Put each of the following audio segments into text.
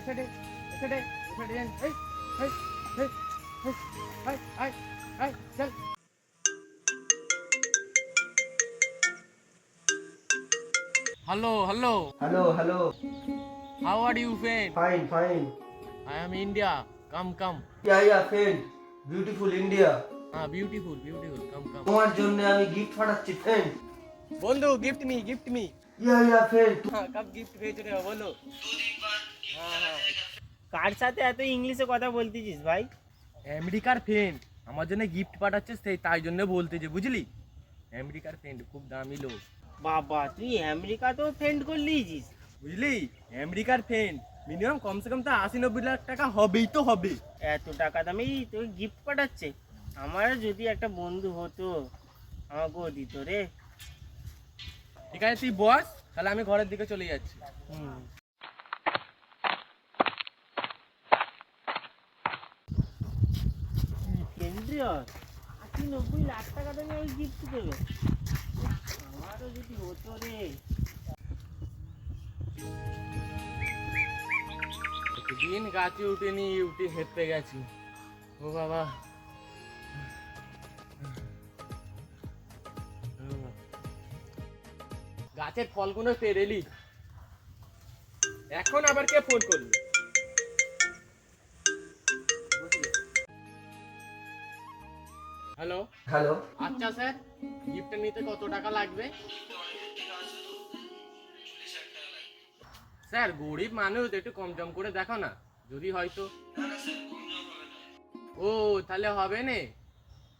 এখানে এখানে এখানে এই এই এই এই আই আই চল। Hello. Hello. How are you, friend? Fine. I am India. Come. Yeah, friend. Beautiful India. Beautiful. Come. তোমার জন্য আমি গিফট পাঠাচ্ছি ফ্রেন্ড। বন্ধু gift me. ইয়া ফ্রেন্ড। कब gift भेज रहे हो बोलो? হ্যাঁ। কার সাথে এত ইংলিশে কথা বলতেছিস ভাই? আমেরিকার ফ্রেন্ড আমার জন্য গিফট পাঠাচ্ছে, তাই জন্য বলতেছে, বুঝলি? আমেরিকার ফ্রেন্ড খুব দামি লোক, বাবা তুই আমেরিকাতেও ফ্রেন্ড করলিছিস? বুঝলি? আমেরিকার ফ্রেন্ড মিনিমাম কমসে কম তো 80-90 লাখ টাকা হবেই তো হবে। এত টাকা দামি তোকে গিফট পাঠাচ্ছে? আমারও যদি একটা বন্ধু হতো আমাকেও দিত রে। ঠিক আছে তুই বস, তাহলে আমি ঘরের দিকে চলে যাচ্ছি। কেন্দ্রীয় 80-90 লাখ টাকা দামি ওই গিফট দেবে? আমারও যদি হতো রে। দিন গাছে উঠে হেঁটে গেছি। ও বাবা, গাছের ফলগুলো পেরেলি, এখন আবার কে ফোন করলি? হ্যালো। আচ্ছা স্যার, গিফট নিতে কত টাকা লাগবে? স্যার গরিব মানুষ, একটু কম টম করে দেখো না, যদি হয়তো। ও তাহলে হবে না,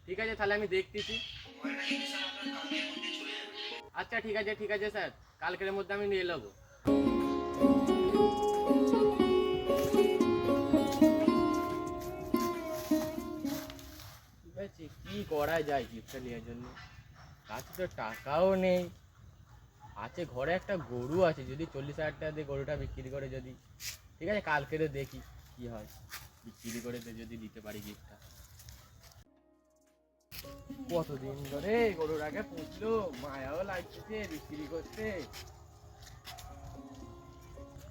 ঠিক আছে তাহলে আমি দেখতেছি। আচ্ছা ঠিক আছে স্যার, কালকের মধ্যে আমি নিয়ে নেবো। ঠিক আছে, কি করা যায় গিফটটা নেওয়ার জন্য? কাছে তো টাকাও নেই, আছে ঘরে একটা গরু আছে, যদি 40,000 টাকা দিয়ে গরুটা বিক্রি করে যদি, ঠিক আছে কালকেরে দেখি কি হয়, বিক্রি করে যদি দিতে পারি গিফটটা। কতদিন ধরে গরুটাকে পুষলো, মায়াও লাগছে বিক্রি করতে।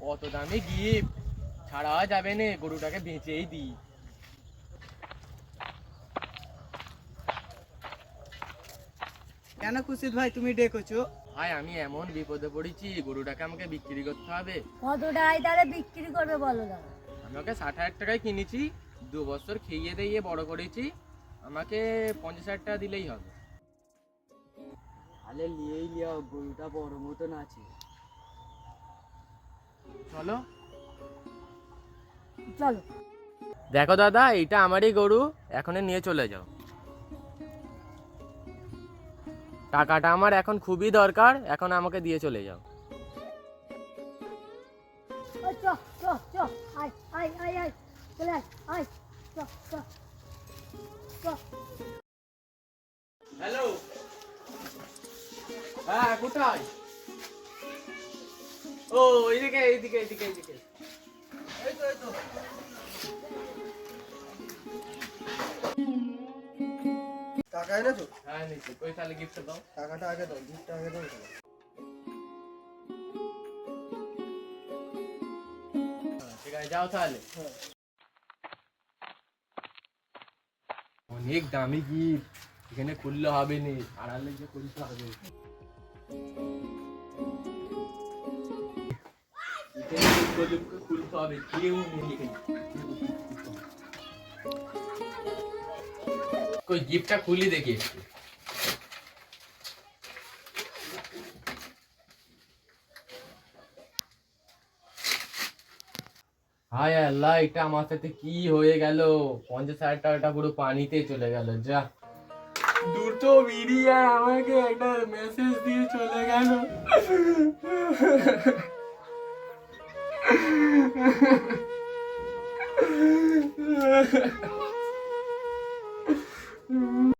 কত দামে গিফট, ছাড়া যাবে না, গরুটাকে বেচেই দিই। কেন খুশিদ ভাই তুমি ডেকেছো? ভাই আমি এমন বিপদে পড়েছি, গরুটাকে আমাকে বিক্রি করতে হবে। কত টাকায় তাহলে বিক্রি করবে বলো দাদা? আমি ওকে 60,000 টাকায় কিনেছি, 2 বছর খেয়ে দিয়ে বড় করেছি, আমাকে 50,000 টাকা দিলেই হবে। তাহলে নিয়েই লিও, গরুটা বড় মতন আছে। চলো। চলো। দেখো দাদা, এটা আমারই গরু, এখন নিয়ে চলে যাও। টাকাটা আমার এখন খুবই দরকার, এখন আমাকে দিয়ে চলে যাও। চ আয় চলে আয় চ। হ্যালো, হ্যাঁ কোথায়? ও এইদিকে। এই তো টাকা এনেছো? হ্যাঁ নিশ্চয়, কই তাহলে গিফটটা দাও। টাকাটা আগে দাও, গিফটটা আগে দাও। ঠিক আছে যাও তাহলে। অনেক দামি গিফট, এখানে খুললে হবে না, আড়ালে যে খুলতে হবে। খুলতে হবে, কেউ নেই কই, গিফটটা খুলি দেখি। হায় আল্লাহ, এটা আমার সাথে কি হয়ে গেল? 50,000 টাকাটা পুরো পানিতে চলে গেল। যা, দুটো মিডিয়া আমাকে একটা মেসেজ দিয়ে চলে গেল।